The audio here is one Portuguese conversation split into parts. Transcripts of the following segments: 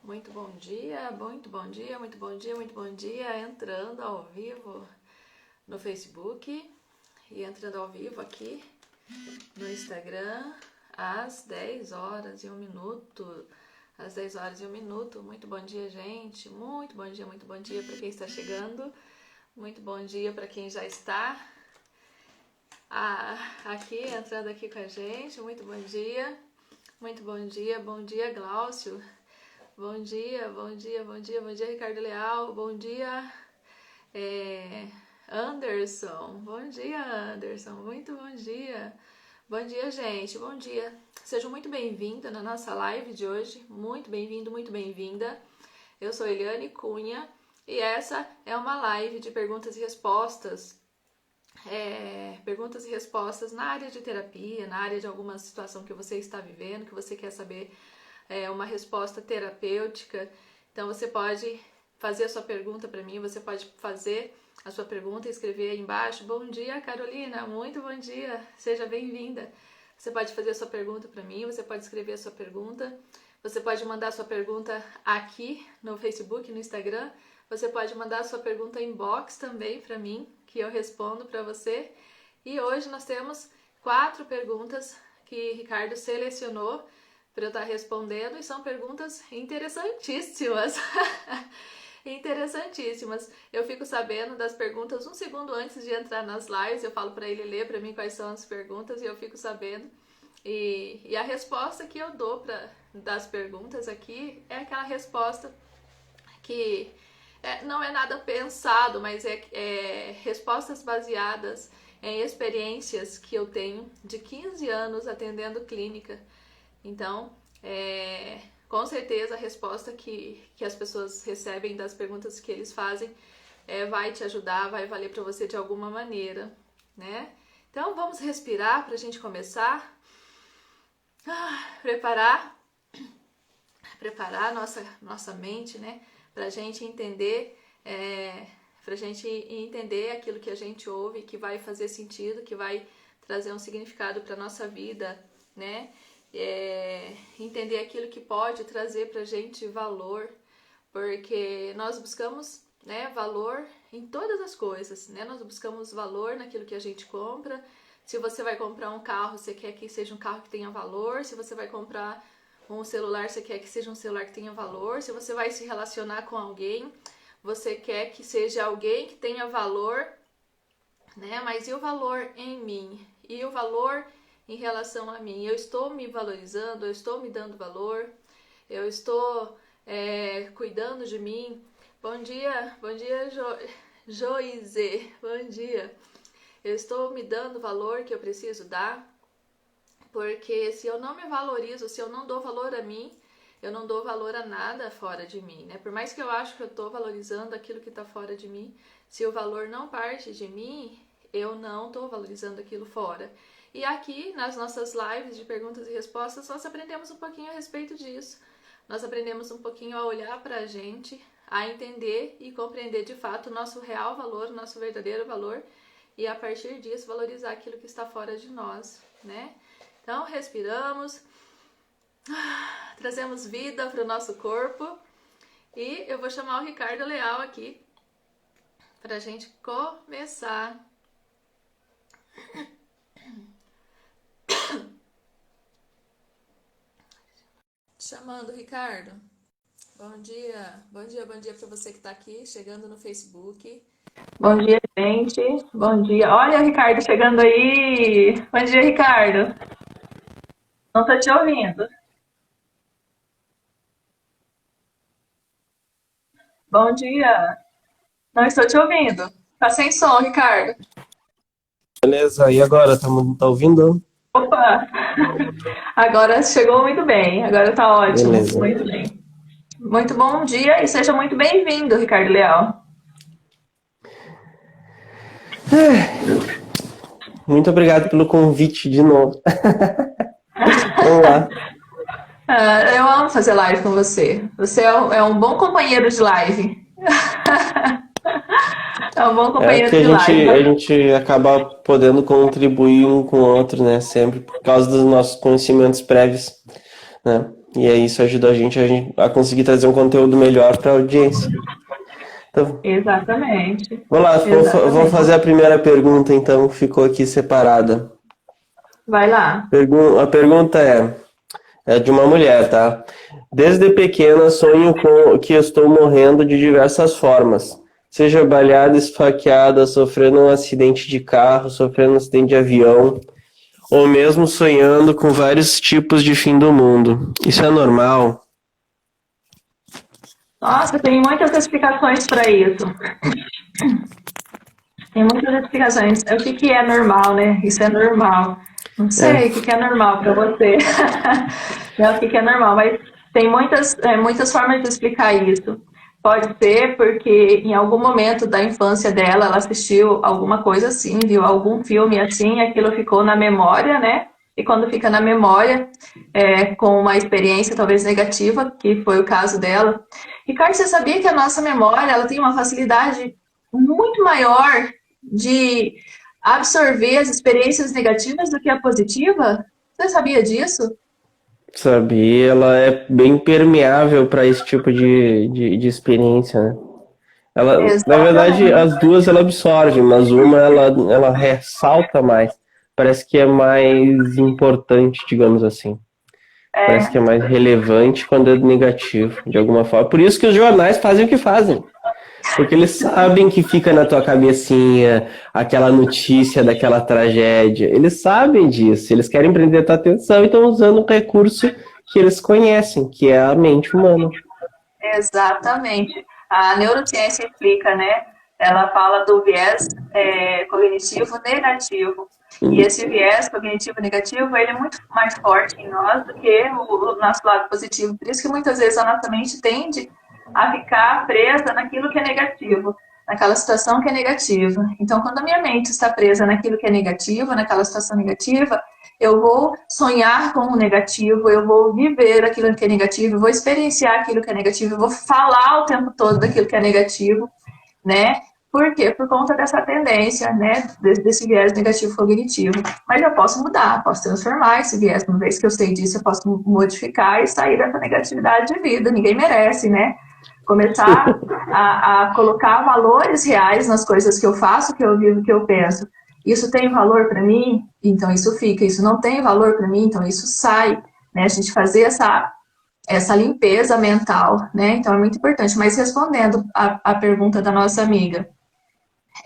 Muito bom dia, muito bom dia, muito bom dia, muito bom dia. Entrando ao vivo no Facebook e entrando ao vivo aqui no Instagram às 10 horas e 1 minuto. Às 10 horas e 1 minuto. Muito bom dia, gente. Muito bom dia para quem está chegando. Muito bom dia para quem já está aqui, entrando aqui com a gente. Muito bom dia. Muito bom dia, Glaucio. Bom dia, Ricardo Leal. Bom dia, Anderson. Bom dia, Anderson. Muito bom dia. Bom dia, gente. Bom dia. Sejam muito bem-vindos na nossa live de hoje. Muito bem-vindo, muito bem-vinda. Eu sou Eliane Cunha e essa é uma live de perguntas e respostas. Perguntas e respostas na área de terapia, na área de alguma situação que você está vivendo, que você quer saber uma resposta terapêutica. Então você pode fazer a sua pergunta para mim, você pode fazer a sua pergunta e escrever aí embaixo. Bom dia, Carolina, muito bom dia, seja bem-vinda. Você pode fazer a sua pergunta para mim, você pode escrever a sua pergunta, você pode mandar a sua pergunta aqui no Facebook, no Instagram, você pode mandar a sua pergunta inbox também para mim, que eu respondo para você. E hoje nós temos 4 perguntas que Ricardo selecionou para eu estar respondendo, e são perguntas interessantíssimas. Interessantíssimas. Eu fico sabendo das perguntas um segundo antes de entrar nas lives, eu falo para ele ler para mim quais são as perguntas e eu fico sabendo. E a resposta que eu dou das perguntas aqui é aquela resposta que não é nada pensado, mas é respostas baseadas em experiências que eu tenho de 15 anos atendendo clínica. Então, com certeza a resposta que as pessoas recebem das perguntas que eles fazem vai te ajudar, vai valer para você de alguma maneira, né? Então, vamos respirar para a gente começar. Preparar nossa mente, né? Para a gente entender, aquilo que a gente ouve, que vai fazer sentido, que vai trazer um significado para nossa vida, né? Entender aquilo que pode trazer pra gente valor, porque nós buscamos, né, valor em todas as coisas, né? Nós buscamos valor naquilo que a gente compra. Se você vai comprar um carro, você quer que seja um carro que tenha valor. Se você vai comprar um celular, você quer que seja um celular que tenha valor. Se você vai se relacionar com alguém, você quer que seja alguém que tenha valor, né? Mas e o valor em mim? E o valor em relação a mim? Eu estou me valorizando, eu estou me dando valor, eu estou cuidando de mim. Bom dia, Joise, bom dia. Eu estou me dando o valor que eu preciso dar, porque se eu não me valorizo, se eu não dou valor a mim, eu não dou valor a nada fora de mim, né? Por mais que eu acho que eu estou valorizando aquilo que está fora de mim, se o valor não parte de mim, eu não estou valorizando aquilo fora. E aqui, nas nossas lives de perguntas e respostas, nós aprendemos um pouquinho a respeito disso. Nós aprendemos um pouquinho a olhar para a gente, a entender e compreender de fato o nosso real valor, o nosso verdadeiro valor, e a partir disso valorizar aquilo que está fora de nós, né? Então, respiramos, trazemos vida para o nosso corpo, e eu vou chamar o Ricardo Leal aqui para a gente começar. Chamando, Ricardo. Bom dia para você que está aqui, chegando no Facebook. Bom dia, gente. Bom dia. Olha o Ricardo chegando aí. Bom dia, Ricardo. Não estou te ouvindo. Bom dia. Não estou te ouvindo. Tá sem som, Ricardo. Beleza, e agora? Tá ouvindo? Opa! Agora chegou muito bem, agora tá ótimo. Beleza. Muito bem. Muito bom dia e seja muito bem-vindo, Ricardo Leal. Muito obrigado pelo convite de novo. Vamos lá. Eu amo fazer live com você. Você é um bom companheiro de live. É um bom companheiro que de live. a gente acaba podendo contribuir um com o outro, né? Sempre por causa dos nossos conhecimentos prévios, né? E aí isso ajuda a gente a conseguir trazer um conteúdo melhor para a audiência. Então, Exatamente. vamos lá, vou Exatamente. fazer a primeira pergunta, então, que ficou aqui separada. Vai lá. A pergunta é de uma mulher, tá? Desde pequena sonho com que estou morrendo de diversas formas. Seja baleada, esfaqueada, sofrendo um acidente de carro, sofrendo um acidente de avião, ou mesmo sonhando com vários tipos de fim do mundo. Isso é normal? Nossa, tem muitas explicações para isso. Tem muitas explicações. O que que é normal, né? Isso é normal. Não sei o que que é normal para você. Não, o que que é normal, mas tem muitas formas de explicar isso. Pode ser porque em algum momento da infância dela, ela assistiu alguma coisa assim, viu algum filme assim, aquilo ficou na memória, né? E quando fica na memória, com uma experiência talvez negativa, que foi o caso dela. Ricardo, você sabia que a nossa memória ela tem uma facilidade muito maior de absorver as experiências negativas do que a positiva? Você sabia disso? Sabia, ela é bem permeável para esse tipo de experiência, né? Ela, na verdade, Exatamente. as duas ela absorve, mas uma ela ressalta mais. Parece que é mais importante, digamos assim. Parece que é É, mais relevante quando é negativo, de alguma forma. Por isso que os jornais fazem o que fazem. Porque eles sabem que fica na tua cabecinha aquela notícia daquela tragédia. Eles sabem disso. Eles querem prender a tua atenção e estão usando um recurso que eles conhecem, que é a mente humana. exatamente. A neurociência explica, né? Ela fala do viés cognitivo negativo. E esse viés cognitivo negativo, ele é muito mais forte em nós do que o nosso lado positivo. Por isso que muitas vezes a nossa mente tende a ficar presa naquilo que é negativo, naquela situação que é negativa. Então, quando a minha mente está presa naquilo que é negativo, naquela situação negativa, eu vou sonhar com o negativo, eu vou viver aquilo que é negativo, eu vou experienciar aquilo que é negativo, eu vou falar o tempo todo daquilo que é negativo, né? Por quê? Por conta dessa tendência, né? Desse viés negativo cognitivo. Mas eu posso mudar, posso transformar esse viés. Uma vez que eu sei disso, eu posso modificar e sair dessa negatividade de vida. Ninguém merece, né? Começar a colocar valores reais nas coisas que eu faço, que eu vivo, que eu penso. Isso tem valor para mim? Então isso fica. Isso não tem valor para mim? Então isso sai. Né? A gente fazer essa limpeza mental, né? Então é muito importante. Mas respondendo a pergunta da nossa amiga,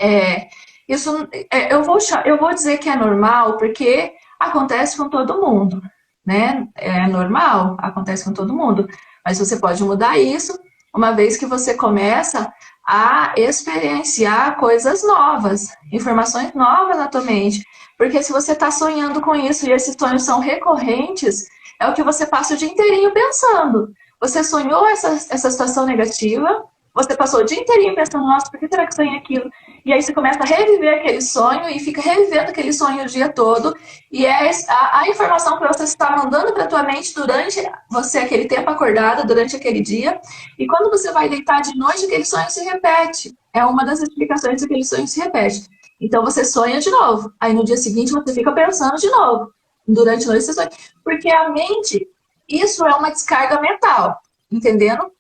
é, isso eu vou dizer que é normal porque acontece com todo mundo, né? É normal, acontece com todo mundo. Mas você pode mudar isso uma vez que você começa a experienciar coisas novas, informações novas na tua mente. Porque se você está sonhando com isso e esses sonhos são recorrentes, é o que você passa o dia inteirinho pensando. Você sonhou essa situação negativa, você passou o dia inteirinho pensando, nossa, por que será que sonhei aquilo? E aí você começa a reviver aquele sonho e fica revivendo aquele sonho o dia todo. E é a informação que você está mandando para a tua mente durante você aquele tempo acordado, durante aquele dia. E quando você vai deitar de noite, aquele sonho se repete. É uma das explicações que aquele sonho se repete. Então você sonha de novo. Aí no dia seguinte você fica pensando de novo. Durante a noite você sonha. Porque a mente, isso é uma descarga mental. Entendendo?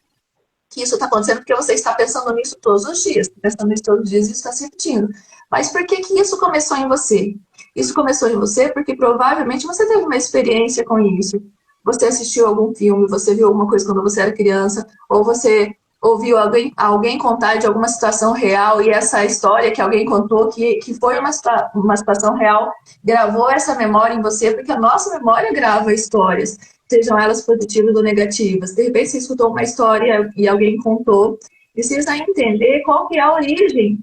Que isso está acontecendo porque você está pensando nisso todos os dias, pensando nisso todos os dias e isso está se repetindo. Mas por que que isso começou em você? Isso começou em você porque provavelmente você teve uma experiência com isso. Você assistiu algum filme, você viu alguma coisa quando você era criança, ou você ouviu alguém contar de alguma situação real e essa história que alguém contou, que foi uma situação real, gravou essa memória em você, porque a nossa memória grava histórias, sejam elas positivas ou negativas. De repente você escutou uma história e alguém contou, precisa entender qual que é a origem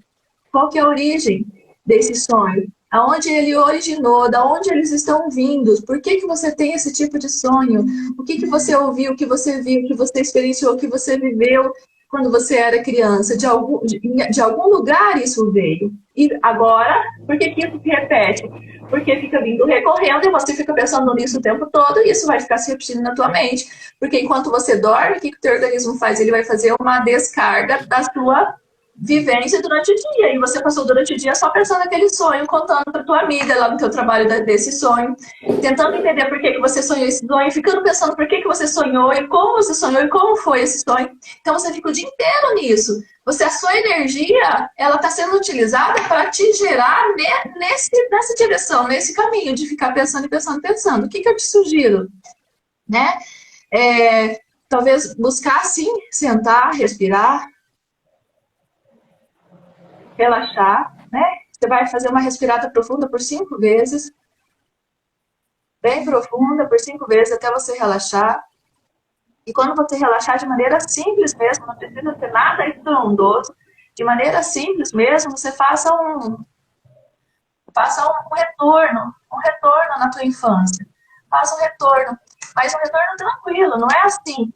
desse sonho, aonde ele originou, da onde eles estão vindos, por que que você tem esse tipo de sonho, o que que você ouviu, o que você viu, o que você experienciou, o que você viveu quando você era criança, de algum lugar isso veio. E agora, por que que isso se repete? Porque fica vindo recorrendo e você fica pensando nisso o tempo todo e isso vai ficar se repetindo na tua mente. Porque enquanto você dorme, o que que o teu organismo faz? Ele vai fazer uma descarga da sua vivência durante o dia. E você passou durante o dia só pensando naquele sonho, contando para tua amiga lá no teu trabalho desse sonho, tentando entender por que você sonhou esse sonho, ficando pensando por que você sonhou e como você sonhou e como foi esse sonho. Então você fica o dia inteiro nisso. A sua energia, ela está sendo utilizada para te gerar nessa direção, nesse caminho de ficar pensando e pensando e pensando. O que eu te sugiro? Né? Talvez buscar, sim, sentar, respirar, relaxar, né? Você vai fazer uma respirada profunda por 5 vezes, bem profunda por 5 vezes até você relaxar. E quando você relaxar de maneira simples mesmo, não precisa ter nada estrondoso, de maneira simples mesmo, você faça um retorno na tua infância. Faça um retorno, mas um retorno tranquilo, não é assim,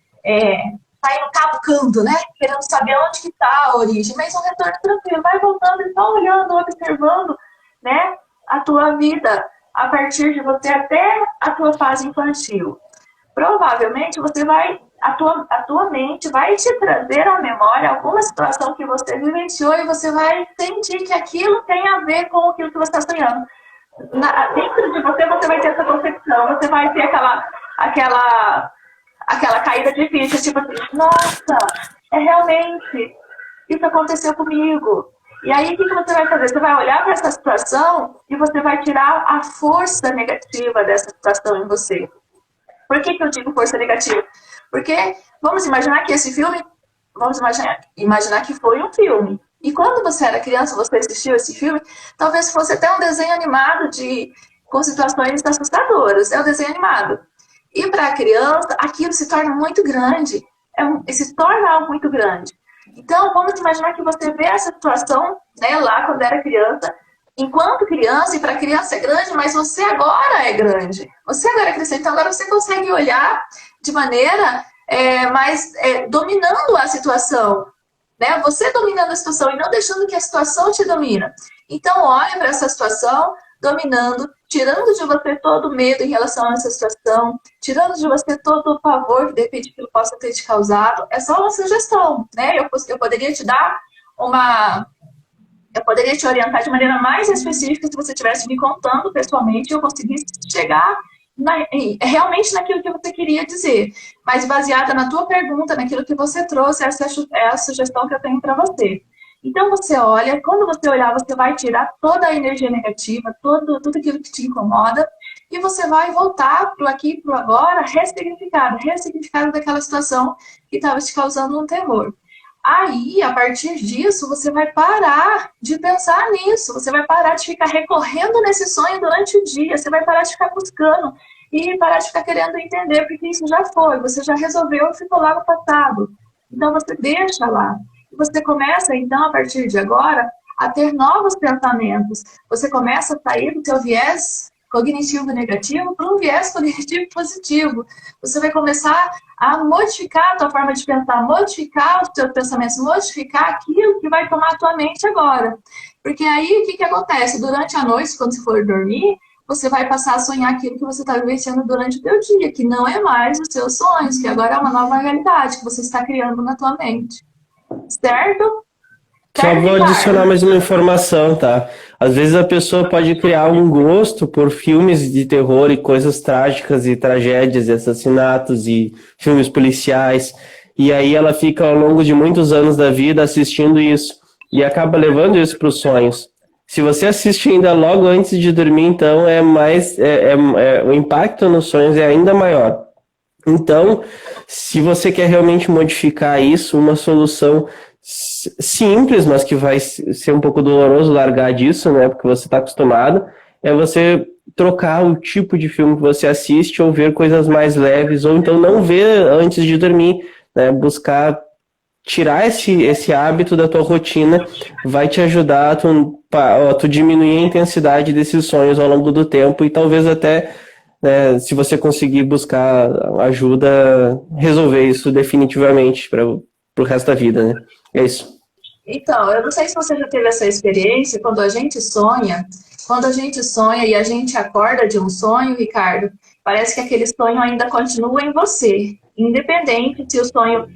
saindo cavucando, né? Querendo saber onde que está a origem, mas um retorno tranquilo, vai voltando e só olhando, observando, né, a tua vida a partir de você até a tua fase infantil. Provavelmente a tua mente vai te trazer à memória alguma situação que você vivenciou e você vai sentir que aquilo tem a ver com aquilo que você está sonhando. Dentro de você vai ter essa concepção, você vai ter aquela caída de ficha, tipo assim, nossa, realmente, isso aconteceu comigo. E aí, o que você vai fazer? Você vai olhar para essa situação e você vai tirar a força negativa dessa situação em você. Por que eu digo força negativa? Porque vamos imaginar que esse filme, imaginar que foi um filme. E quando você era criança, você assistiu esse filme, talvez fosse até um desenho animado com situações assustadoras. É um desenho animado. E para a criança, aquilo se torna muito grande. Se torna algo muito grande. Então, vamos imaginar que você vê essa situação, né, lá quando era criança, enquanto criança, e para a criança é grande, mas você agora é grande. Você agora é crescente, então agora você consegue olhar de maneira mais dominando a situação. Né? Você dominando a situação e não deixando que a situação te domina. Então, olha para essa situação, dominando, tirando de você todo o medo em relação a essa situação, tirando de você todo o pavor que de repente aquilo possa ter te causado. É só uma sugestão, né? Eu poderia te dar eu poderia te orientar de maneira mais específica se você estivesse me contando pessoalmente e eu conseguisse chegar realmente naquilo que você queria dizer. Mas baseada na tua pergunta, naquilo que você trouxe, essa é a sugestão que eu tenho para você. Então você olha, quando você olhar, você vai tirar toda a energia negativa, tudo aquilo que te incomoda, e você vai voltar para o aqui e para o agora, ressignificado daquela situação que estava te causando um terror. Aí, a partir disso, você vai parar de pensar nisso, você vai parar de ficar recorrendo nesse sonho durante o dia, você vai parar de ficar buscando e parar de ficar querendo entender, porque isso já foi, você já resolveu e ficou lá no passado. Então, você deixa lá. E você começa, então, a partir de agora, a ter novos pensamentos. Você começa a sair do teu viés cognitivo negativo para um viés cognitivo positivo. Você vai começar a modificar a tua forma de pensar, modificar os teus pensamentos, modificar aquilo que vai tomar a tua mente agora. Porque aí, o que acontece? Durante a noite, quando você for dormir, você vai passar a sonhar aquilo que você está vivenciando durante o teu dia, que não é mais os seus sonhos, que agora é uma nova realidade que você está criando na tua mente. Certo? Só vou adicionar mais uma informação, tá? Às vezes a pessoa pode criar um gosto por filmes de terror e coisas trágicas e tragédias e assassinatos e filmes policiais, e aí ela fica ao longo de muitos anos da vida assistindo isso e acaba levando isso para os sonhos. Se você assiste ainda logo antes de dormir, então o impacto nos sonhos é ainda maior. Então, se você quer realmente modificar isso, uma solução simples, mas que vai ser um pouco doloroso largar disso, né? Porque você está acostumado, é você trocar o tipo de filme que você assiste ou ver coisas mais leves, ou então não ver antes de dormir, né? Buscar tirar esse hábito da tua rotina vai te ajudar a tu diminuir a intensidade desses sonhos ao longo do tempo e talvez até, né, se você conseguir buscar ajuda, resolver isso definitivamente para o resto da vida, né? É isso. Então, eu não sei se você já teve essa experiência, quando a gente sonha e a gente acorda de um sonho, Ricardo, parece que aquele sonho ainda continua em você, independente se o sonho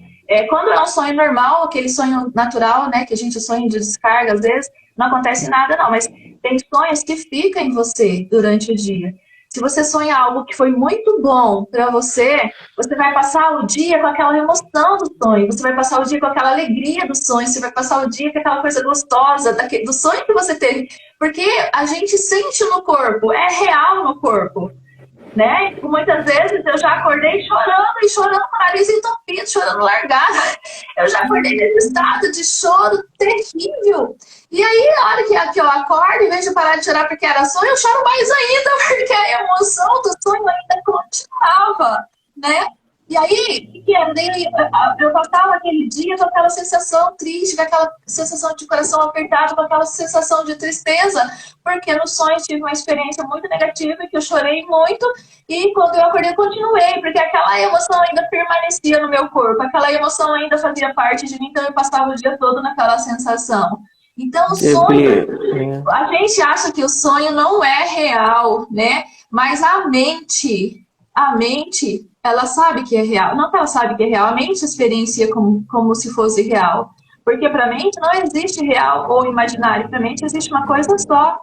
Quando é um sonho normal, aquele sonho natural, né, que a gente sonha de descarga, às vezes não acontece nada não, mas tem sonhos que ficam em você durante o dia. Se você sonha algo que foi muito bom para você, você vai passar o dia com aquela emoção do sonho, você vai passar o dia com aquela alegria do sonho, você vai passar o dia com aquela coisa gostosa do sonho que você teve, porque a gente sente no corpo, é real no corpo. Né? Muitas vezes eu já acordei chorando com o nariz entupido, chorando largado. Eu já acordei nesse estado de choro terrível. E aí, a hora que eu acordo, em vez de parar de chorar porque era sonho, eu choro mais ainda, porque a emoção do sonho ainda continuava, né? E aí, o que era? Eu passava aquele dia com aquela sensação triste, com aquela sensação de coração apertado, com aquela sensação de tristeza, porque no sonho tive uma experiência muito negativa, que eu chorei muito, e quando eu acordei eu continuei, porque aquela emoção ainda permanecia no meu corpo, aquela emoção ainda fazia parte de mim, então eu passava o dia todo naquela sensação. Então o sonho, a gente acha que o sonho não é real, né? Mas a mente, ela sabe que é real. Não que ela sabe que é real, a mente experiencia como se fosse real. Porque para a mente não existe real ou imaginário, para a mente existe uma coisa só.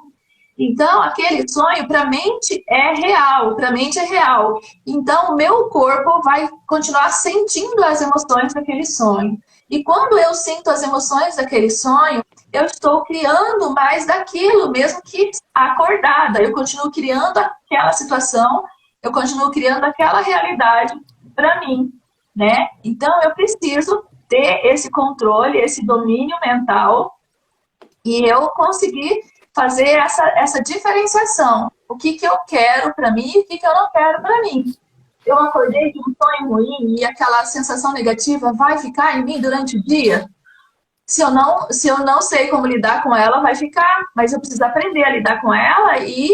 Então, aquele sonho, para a mente é real, para a mente é real. Então, o meu corpo vai continuar sentindo as emoções daquele sonho. E quando eu sinto as emoções daquele sonho, eu estou criando mais daquilo, mesmo que acordada. Eu continuo criando aquela situação, eu continuo criando aquela realidade para mim, né? Então, eu preciso ter esse controle, esse domínio mental e eu conseguir fazer essa diferenciação. O que eu quero para mim e o que eu não quero para mim. Eu acordei de um sonho ruim e aquela sensação negativa vai ficar em mim durante o dia? Se eu não sei como lidar com ela, vai ficar. Mas eu preciso aprender a lidar com ela e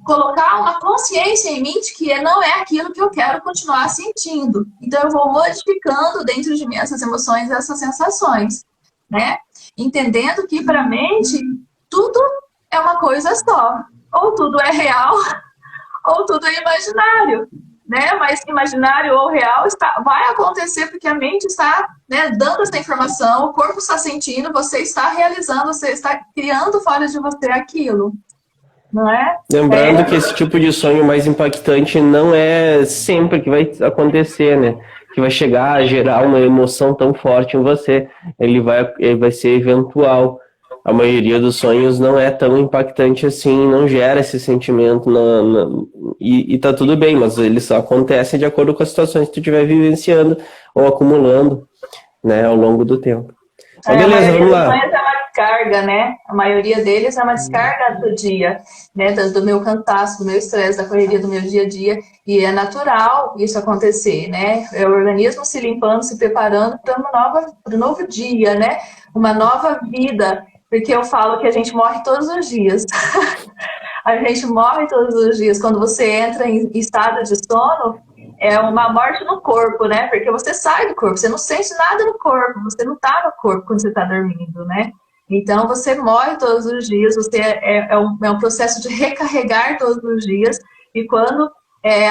colocar uma consciência em mim de que não é aquilo que eu quero continuar sentindo. Então eu vou modificando dentro de mim essas emoções, essas sensações, né? Entendendo que para a mente tudo é uma coisa só. Ou tudo é real, ou tudo é imaginário, né? Mas imaginário ou real vai acontecer porque a mente está, né, dando essa informação, o corpo está sentindo, você está realizando, você está criando fora de você aquilo. Não é? Lembrando que esse tipo de sonho mais impactante não é sempre que vai acontecer, né? Que vai chegar a gerar uma emoção tão forte em você. Ele vai ser eventual. A maioria dos sonhos não é tão impactante assim, não gera esse sentimento. E tá tudo bem, mas ele só acontece de acordo com as situações que tu estiver vivenciando ou acumulando, né, ao longo do tempo. Mas beleza, vamos lá. Descarga, né? A maioria deles é uma descarga do dia, né? Do meu cansaço, do meu estresse, da correria do meu dia a dia. E é natural isso acontecer, né? É o organismo se limpando, se preparando para um novo dia, né? Uma nova vida. Porque eu falo que a gente morre todos os dias. A gente morre todos os dias. Quando você entra em estado de sono, é uma morte no corpo, né? Porque você sai do corpo, você não sente nada no corpo, você não tá no corpo quando você tá dormindo, né? Então, você morre todos os dias, é um processo de recarregar todos os dias, e quando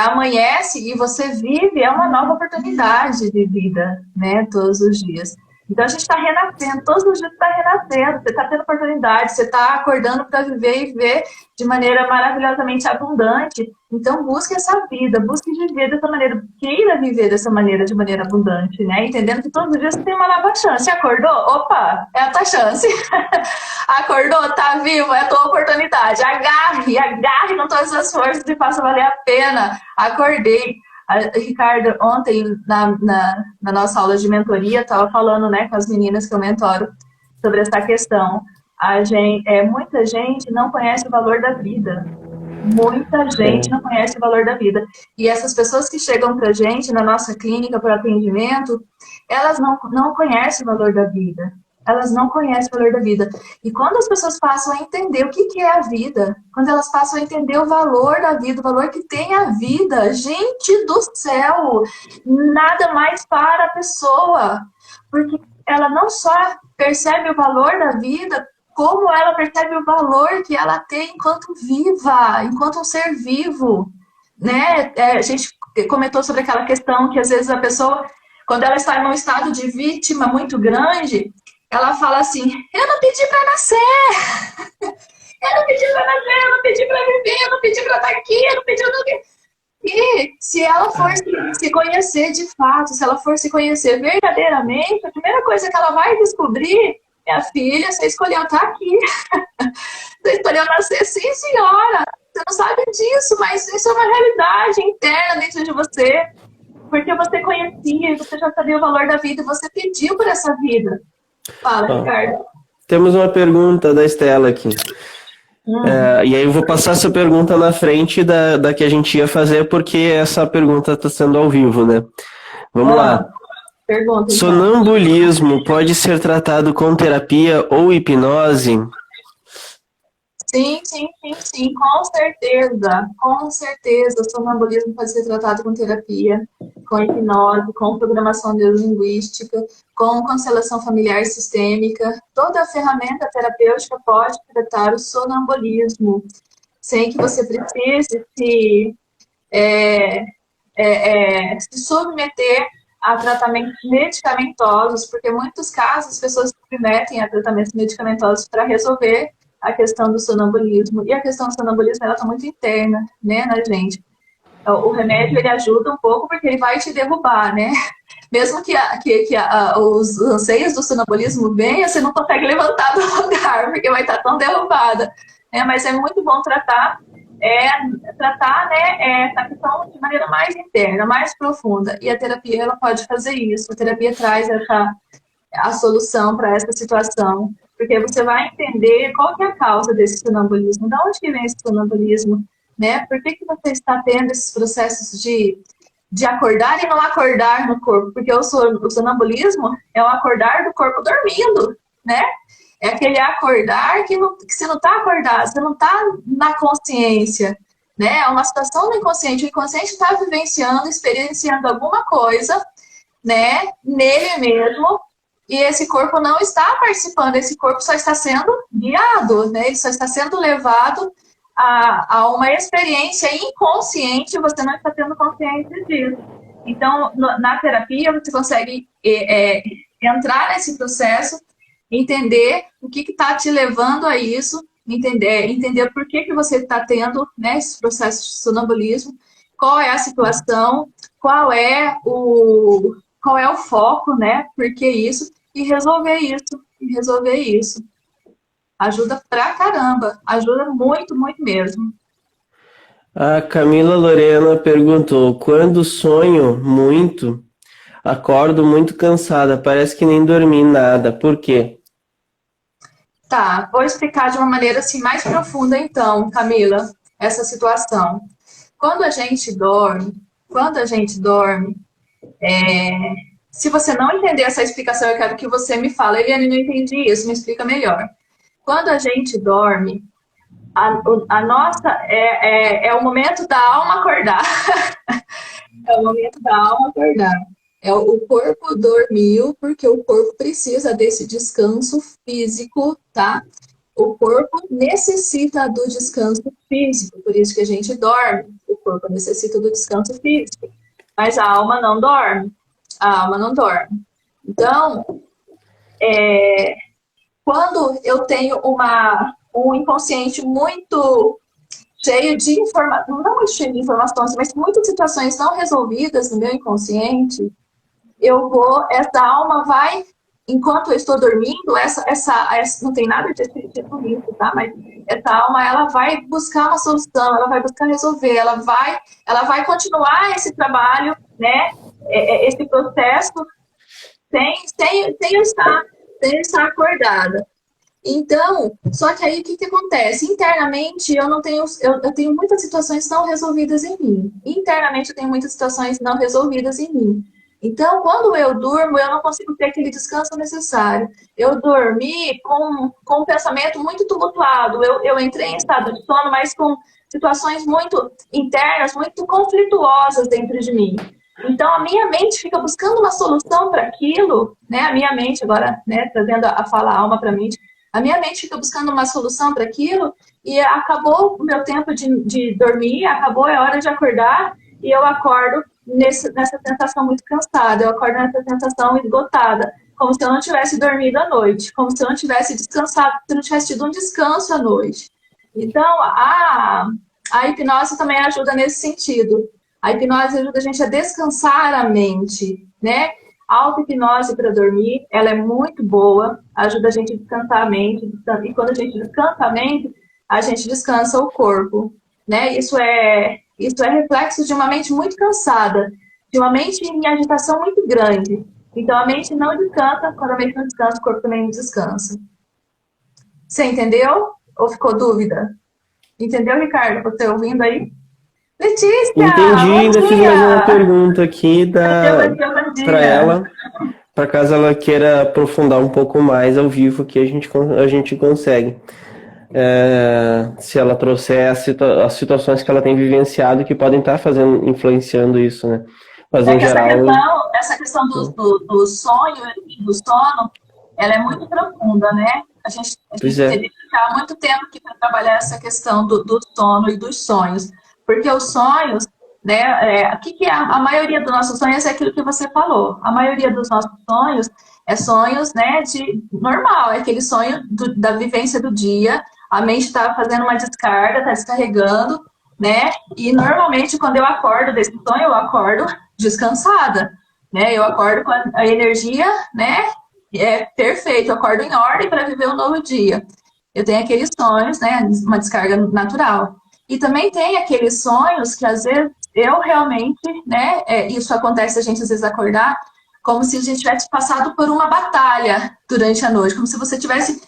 amanhece e você vive, é uma nova oportunidade de vida, né, todos os dias. Então, a gente está renascendo, todos os dias está renascendo, você está tendo oportunidade, você está acordando para viver e viver de maneira maravilhosamente abundante. Então, busque essa vida, busque viver dessa maneira, queira viver dessa maneira, de maneira abundante, né? Entendendo que todos os dias você tem uma nova chance. Acordou? Opa, é a tua chance. Acordou? Tá vivo? É a tua oportunidade. Agarre com todas as forças e faça valer a pena. Acordei. Ricardo, ontem, na nossa aula de mentoria, estava falando, né, com as meninas que eu mentoro sobre essa questão. Muita gente não conhece o valor da vida. Muita gente não conhece o valor da vida. E essas pessoas que chegam para a gente na nossa clínica para atendimento, elas não conhecem o valor da vida. Elas não conhecem o valor da vida. E quando as pessoas passam a entender o que é a vida, quando elas passam a entender o valor da vida, o valor que tem a vida, gente do céu, nada mais para a pessoa. Porque ela não só percebe o valor da vida, como ela percebe o valor que ela tem enquanto viva, enquanto um ser vivo, né? A gente comentou sobre aquela questão que às vezes a pessoa quando ela está num estado de vítima muito grande, ela fala assim, eu não pedi para nascer, eu não pedi para nascer, eu não pedi para viver, eu não pedi para estar aqui, eu não pedi para... E se ela for se conhecer de fato, se ela for se conhecer verdadeiramente, a primeira coisa que ela vai descobrir é, a filha, você escolheu estar aqui. Você escolheu nascer, sim, senhora. Você não sabe disso, mas isso é uma realidade interna dentro de você. Porque você conhecia, você já sabia o valor da vida, e você pediu por essa vida. Fala, Ricardo. Temos uma pergunta da Estela aqui. E aí eu vou passar essa pergunta na frente da que a gente ia fazer, porque essa pergunta está sendo ao vivo, né? Vamos lá. Pergunta, então. Sonambulismo pode ser tratado com terapia ou hipnose? Sim, com certeza. Com certeza, o sonambulismo pode ser tratado com terapia, com hipnose, com programação neurolinguística, com constelação familiar sistêmica. Toda a ferramenta terapêutica pode tratar o sonambulismo, sem que você precise se submeter a tratamentos medicamentosos, porque em muitos casos as pessoas se submetem a tratamentos medicamentosos para resolver a questão do sonambulismo. E a questão do sonambulismo, ela está muito interna, né, na gente. O remédio, ele ajuda um pouco porque ele vai te derrubar, né? Mesmo que os anseios do sonambulismo venham, você não consegue levantar do lugar, porque vai estar tão derrubada. Né? Mas é muito bom tratar essa questão de maneira mais interna, mais profunda. E a terapia, ela pode fazer isso. A terapia traz a solução para essa situação. Porque você vai entender qual que é a causa desse sonambulismo, de onde que vem esse sonambulismo, né? Por que você está tendo esses processos de acordar e não acordar no corpo? Porque o sonambulismo é o acordar do corpo dormindo, né? É aquele acordar que você não está acordado, você não está na consciência, né? É uma situação do inconsciente. O inconsciente está vivenciando, experienciando alguma coisa, né? Nele mesmo. E esse corpo não está participando, esse corpo só está sendo guiado, né? Ele só está sendo levado a uma experiência inconsciente, você não está tendo consciência disso. Então, na terapia, você consegue entrar nesse processo, entender o que está te levando a isso, entender por que você está tendo, né, esse processo de sonambulismo, qual é a situação, qual é o foco, né? Por que isso? E resolver isso. Ajuda pra caramba. Ajuda muito, muito mesmo. A Camila Lorena perguntou: quando sonho muito, acordo muito cansada, parece que nem dormi nada. Por quê? Tá, vou explicar de uma maneira assim mais profunda então, Camila, essa situação. Quando a gente dorme, se você não entender essa explicação, eu quero que você me fale, Eliane, não entendi isso, me explica melhor. Quando a gente dorme, a nossa é o momento da alma acordar. É o momento da alma acordar. O corpo dormiu porque o corpo precisa desse descanso físico, tá? O corpo necessita do descanso físico, por isso que a gente dorme. O corpo necessita do descanso físico, mas a alma não dorme. A alma não dorme. Então, quando eu tenho um inconsciente muito cheio de informações, não muito cheio de informações, mas muitas situações não resolvidas no meu inconsciente, essa alma vai, enquanto eu estou dormindo, essa não tem nada de espiritismo nisso, tá? Mas essa alma, ela vai buscar uma solução, ela vai buscar resolver, ela vai continuar esse trabalho, né? Esse processo sem eu estar acordada. Então, só que aí o que acontece? Internamente eu tenho muitas situações não resolvidas em mim. Internamente eu tenho muitas situações não resolvidas em mim. Então, quando eu durmo, eu não consigo ter aquele descanso necessário. Eu dormi com um pensamento muito tumultuado. Eu entrei em estado de sono, mas com situações muito internas, muito conflituosas dentro de mim. Então, a minha mente fica buscando uma solução para aquilo, né? A minha mente, agora, né, trazendo a fala alma para a mente, a minha mente fica buscando uma solução para aquilo e acabou o meu tempo de dormir, acabou a hora de acordar e eu acordo nessa sensação muito cansada, eu acordo nessa sensação esgotada, como se eu não tivesse dormido à noite, como se eu não tivesse descansado, se eu não tivesse tido um descanso à noite. Então, a hipnose também ajuda nesse sentido. A hipnose ajuda a gente a descansar a mente, né? A auto-hipnose para dormir, ela é muito boa, ajuda a gente a descansar a mente, e quando a gente descansa a mente, a gente descansa o corpo, né? Isso é reflexo de uma mente muito cansada, de uma mente em agitação muito grande. Então, a mente não descansa, quando a mente não descansa, o corpo também não descansa. Você entendeu? Ou ficou dúvida? Entendeu, Ricardo? Você ouvindo aí? Letícia! Entendi, ainda bom fiz dia! mais uma pergunta aqui Bom dia. para ela, para caso ela queira aprofundar um pouco mais ao vivo, que a gente consegue. Se ela trouxer as situações que ela tem vivenciado que podem estar influenciando isso, né? Mas em geral... Essa questão do sonho e do sono, ela é muito profunda, né? A gente teria que ficar muito tempo aqui para trabalhar essa questão do sono e dos sonhos. Porque os sonhos, né? O que é a maioria dos nossos sonhos é aquilo que você falou. A maioria dos nossos sonhos é sonhos, né, de normal, é aquele sonho da vivência do dia. A mente está fazendo uma descarga, está descarregando, né? E normalmente quando eu acordo desse sonho, eu acordo descansada, né? Eu acordo com a energia, né? É perfeito, eu acordo em ordem para viver um novo dia. Eu tenho aqueles sonhos, né? Uma descarga natural. E também tem aqueles sonhos que às vezes eu realmente, né? Isso acontece a gente às vezes acordar como se a gente tivesse passado por uma batalha durante a noite, como se você tivesse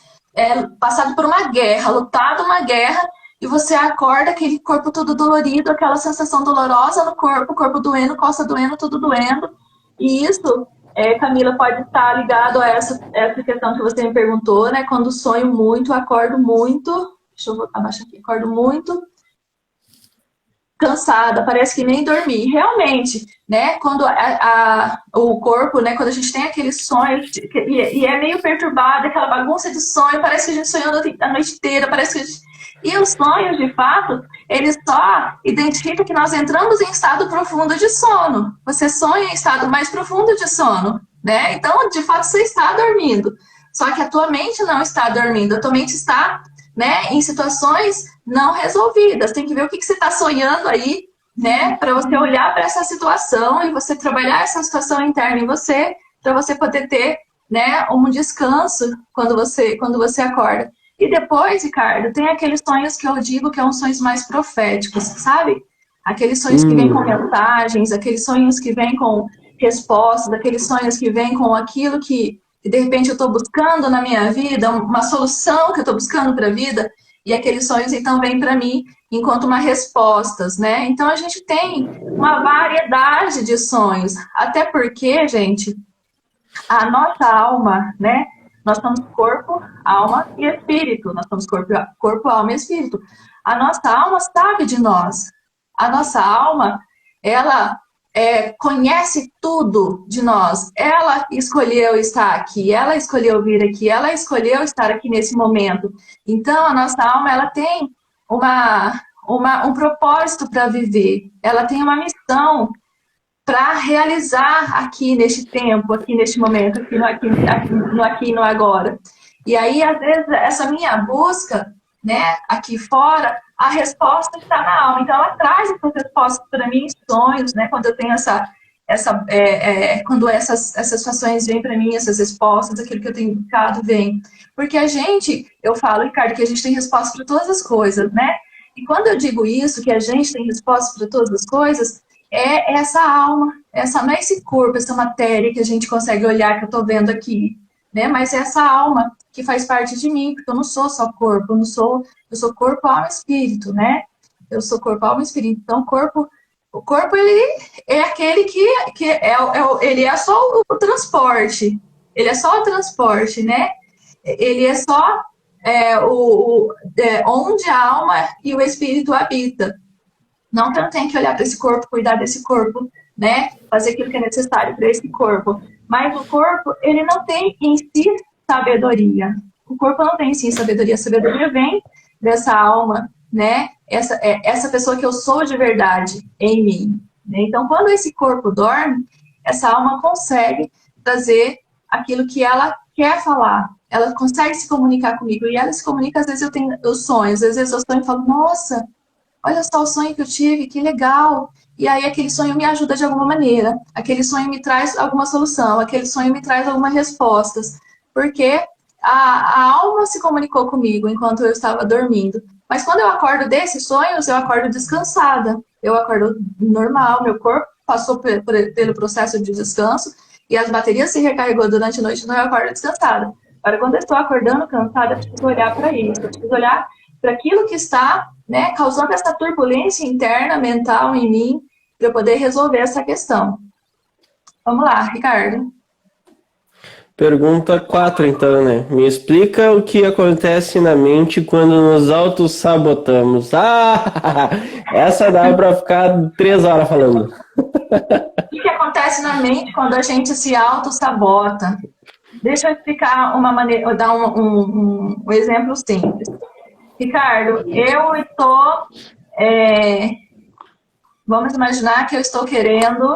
passado por uma guerra, lutado uma guerra, e você acorda aquele corpo todo dolorido, aquela sensação dolorosa no corpo, o corpo doendo, costa doendo, tudo doendo. E isso, Camila, pode estar ligado a essa questão que você me perguntou, né? Quando sonho muito, acordo muito, deixa eu voltar abaixo aqui, acordo muito cansada, parece que nem dormi. Realmente, né? Quando o corpo, né? Quando a gente tem aquele sonho e é meio perturbado, aquela bagunça de sonho, parece que a gente sonhou a noite inteira, parece que a gente... E os sonhos, de fato, eles só identificam que nós entramos em estado profundo de sono. Você sonha em estado mais profundo de sono, né? Então, de fato, você está dormindo. Só que a tua mente não está dormindo, a tua mente está, né, em situações não resolvidas. Tem que ver o que você está sonhando aí, né, para você olhar para essa situação e você trabalhar essa situação interna em você, para você poder ter, né, um descanso quando você acorda. E depois, Ricardo, tem aqueles sonhos que eu digo que são sonhos mais proféticos, sabe? Aqueles sonhos que vêm com mensagens, aqueles sonhos que vêm com respostas, aqueles sonhos que vêm com aquilo que de repente eu estou buscando na minha vida, uma solução que eu estou buscando para a vida, e aqueles sonhos então vêm para mim enquanto uma respostas, né? Então a gente tem uma variedade de sonhos, até porque, gente, a nossa alma, né? Nós somos corpo, alma e espírito. Nós somos corpo, alma e espírito. A nossa alma sabe de nós. A nossa alma, ela conhece tudo de nós. Ela escolheu estar aqui, ela escolheu vir aqui, ela escolheu estar aqui nesse momento. Então, a nossa alma, ela tem um propósito para viver. Ela tem uma missão para realizar aqui neste tempo, aqui neste momento, aqui e no agora. E aí, às vezes, essa minha busca, né, aqui fora, a resposta está na alma. Então, ela traz essas respostas para mim, sonhos, né, quando eu tenho quando essas situações vêm para mim, essas respostas, aquilo que eu tenho indicado vem. Porque eu falo, Ricardo, que a gente tem resposta para todas as coisas, né? E quando eu digo isso, que a gente tem resposta para todas as coisas, é essa alma, não é esse corpo, essa matéria que a gente consegue olhar, que eu estou vendo aqui, né? Mas é essa alma que faz parte de mim, porque eu não sou só corpo, eu sou corpo, alma e espírito, né? Eu sou corpo, alma e espírito. Então, o corpo, ele é aquele ele é só o transporte, ele é só o transporte, né? Ele é só onde a alma e o espírito habitam. Não que eu não tenha que olhar para esse corpo, cuidar desse corpo, né? Fazer aquilo que é necessário para esse corpo. Mas o corpo, ele não tem em si sabedoria. O corpo não tem em si sabedoria. A sabedoria vem dessa alma, né? Essa pessoa que eu sou de verdade em mim, né? Então, quando esse corpo dorme, essa alma consegue trazer aquilo que ela quer falar. Ela consegue se comunicar comigo. E ela se comunica, às vezes eu tenho os sonhos. Às vezes eu sonho e falo, nossa, olha só o sonho que eu tive, que legal. E aí aquele sonho me ajuda de alguma maneira. Aquele sonho me traz alguma solução. Aquele sonho me traz algumas respostas. Porque a alma se comunicou comigo enquanto eu estava dormindo. Mas quando eu acordo desses sonhos, eu acordo descansada. Eu acordo normal, meu corpo passou pelo processo de descanso e as baterias se recarregou durante a noite, então eu acordo descansada. Agora, quando eu estou acordando cansada, eu preciso olhar para isso. Eu preciso olhar para aquilo que está, né, causando essa turbulência interna, mental em mim, para eu poder resolver essa questão. Vamos lá, Ricardo. Pergunta 4, então, né? Me explica o que acontece na mente quando nos autossabotamos. Ah, essa dá para ficar 3 horas falando. O que acontece na mente quando a gente se autossabota? Deixa eu explicar uma maneira, dar um exemplo simples. Ricardo, eu estou... vamos imaginar que eu estou querendo...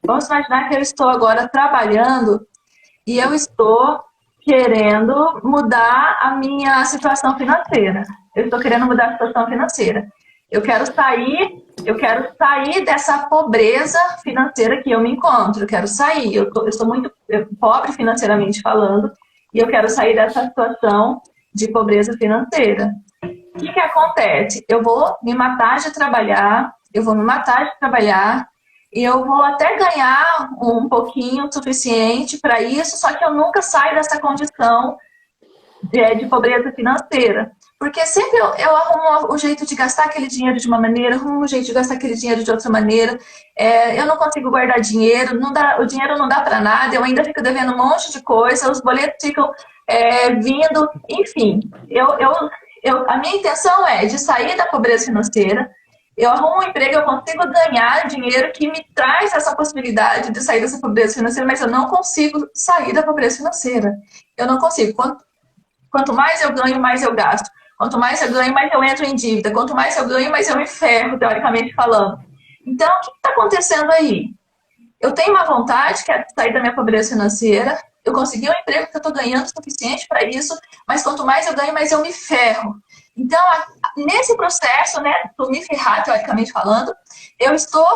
Vamos imaginar que eu estou agora trabalhando e eu estou querendo mudar a minha situação financeira. Eu estou querendo mudar a situação financeira. Eu quero sair dessa pobreza financeira que eu me encontro. Eu quero sair. Eu sou muito pobre financeiramente falando e eu quero sair dessa situação de pobreza financeira. O que acontece? Eu vou me matar de trabalhar, e eu vou até ganhar um pouquinho suficiente para isso, só que eu nunca saio dessa condição de pobreza financeira. Porque sempre eu arrumo o jeito de gastar aquele dinheiro de uma maneira, arrumo o jeito de gastar aquele dinheiro de outra maneira. Eu não consigo guardar dinheiro, o dinheiro não dá para nada, eu ainda fico devendo um monte de coisa, os boletos ficam vindo, enfim. A minha intenção é de sair da pobreza financeira. Eu arrumo um emprego, eu consigo ganhar dinheiro que me traz essa possibilidade de sair dessa pobreza financeira, mas eu não consigo sair da pobreza financeira. Eu não consigo. Quanto mais eu ganho, mais eu gasto. Quanto mais eu ganho, mais eu entro em dívida. Quanto mais eu ganho, mais eu me ferro, teoricamente falando. Então, o que está acontecendo aí? Eu tenho uma vontade, que é sair da minha pobreza financeira. Eu consegui um emprego que eu estou ganhando o suficiente para isso, mas quanto mais eu ganho, mais eu me ferro. Então, nesse processo, né, do me ferrar, teoricamente falando, eu estou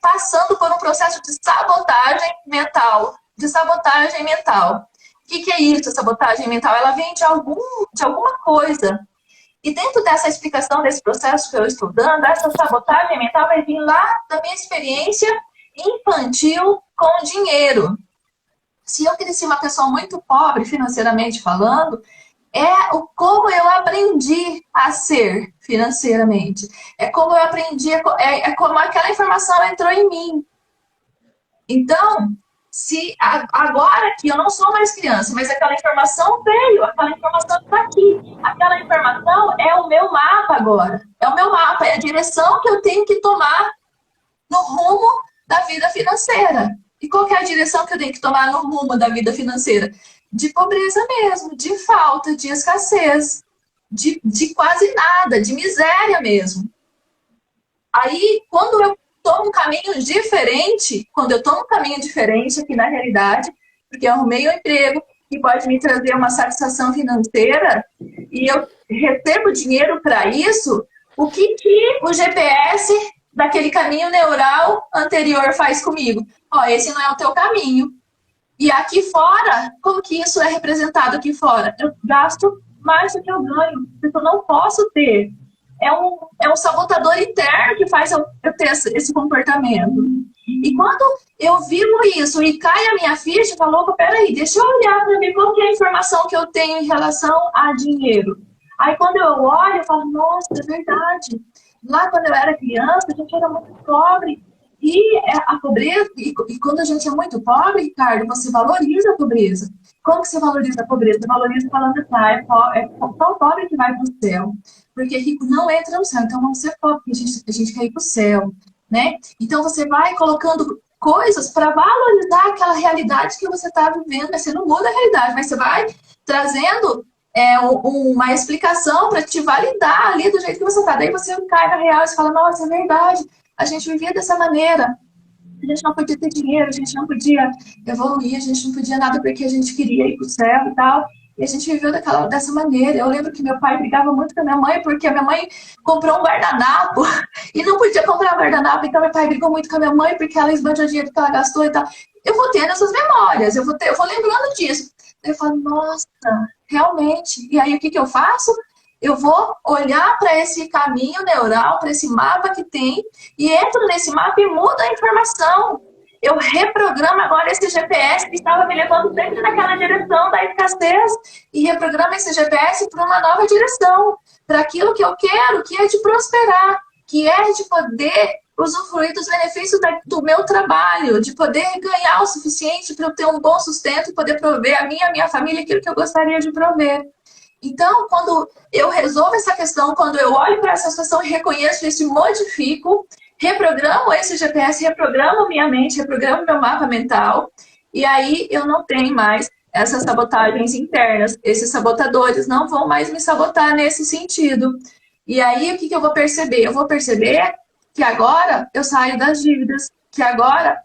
passando por um processo de sabotagem mental. O que é isso, sabotagem mental? Ela vem de alguma coisa. E dentro dessa explicação desse processo que eu estou dando, essa sabotagem mental vai vir lá da minha experiência infantil com dinheiro. Se eu cresci uma pessoa muito pobre, financeiramente falando, como eu aprendi a ser financeiramente. É como eu aprendi, como aquela informação entrou em mim. Então, se agora que eu não sou mais criança, mas aquela informação veio, aquela informação está aqui. Aquela informação é o meu mapa agora. É o meu mapa, é a direção que eu tenho que tomar no rumo da vida financeira. E qual que é a direção que eu tenho que tomar no rumo da vida financeira? De pobreza mesmo, de falta, de escassez, de quase nada, de miséria mesmo. Aí, quando eu tomo um caminho diferente, aqui na realidade, porque eu arrumei um emprego que pode me trazer uma satisfação financeira e eu recebo dinheiro para isso, o que o GPS daquele caminho neural anterior faz comigo? Esse não é o teu caminho. E aqui fora, como que isso é representado aqui fora? Eu gasto mais do que eu ganho, porque eu não posso ter. É um sabotador interno que faz eu ter esse comportamento. E quando eu vivo isso e cai a minha ficha, eu falo, opa, peraí, deixa eu olhar para ver qual que é a informação que eu tenho em relação a dinheiro. Aí quando eu olho, eu falo, nossa, é verdade. Lá quando eu era criança, a gente era muito pobre. E a pobreza, e quando a gente é muito pobre, Ricardo, você valoriza a pobreza. Como que você valoriza a pobreza? Você valoriza falando assim, só o pobre que vai para o céu. Porque rico não entra no céu, então vamos ser pobre, porque a gente quer ir para o céu, né? Então você vai colocando coisas para valorizar aquela realidade que você está vivendo, mas você não muda a realidade, mas você vai trazendo uma explicação para te validar ali do jeito que você está. Daí você cai na real e fala, nossa, é verdade. A gente vivia dessa maneira. A gente não podia ter dinheiro, a gente não podia evoluir, a gente não podia nada porque a gente queria ir para o céu e tal. E a gente viveu dessa maneira. Eu lembro que meu pai brigava muito com a minha mãe, porque a minha mãe comprou um guardanapo e não podia comprar um guardanapo. Então meu pai brigou muito com a minha mãe, porque ela esbanjou o dinheiro que ela gastou e tal. Eu vou tendo essas memórias, eu vou lembrando disso. Eu falo, nossa, realmente. E aí o que eu faço? Eu vou olhar para esse caminho neural, para esse mapa que tem, e entro nesse mapa e mudo a informação. Eu reprogramo agora esse GPS que estava me levando sempre naquela direção da escassez, e reprogramo esse GPS para uma nova direção, para aquilo que eu quero, que é de prosperar, que é de poder usufruir dos benefícios do meu trabalho, de poder ganhar o suficiente para eu ter um bom sustento e poder prover a minha família aquilo que eu gostaria de prover. Então, quando eu resolvo essa questão, quando eu olho para essa situação e reconheço isso e modifico, reprogramo esse GPS, reprogramo minha mente, reprogramo meu mapa mental, e aí eu não tenho mais essas sabotagens internas. Esses sabotadores não vão mais me sabotar nesse sentido. E aí, o que eu vou perceber? Eu vou perceber que agora eu saio das dívidas, que agora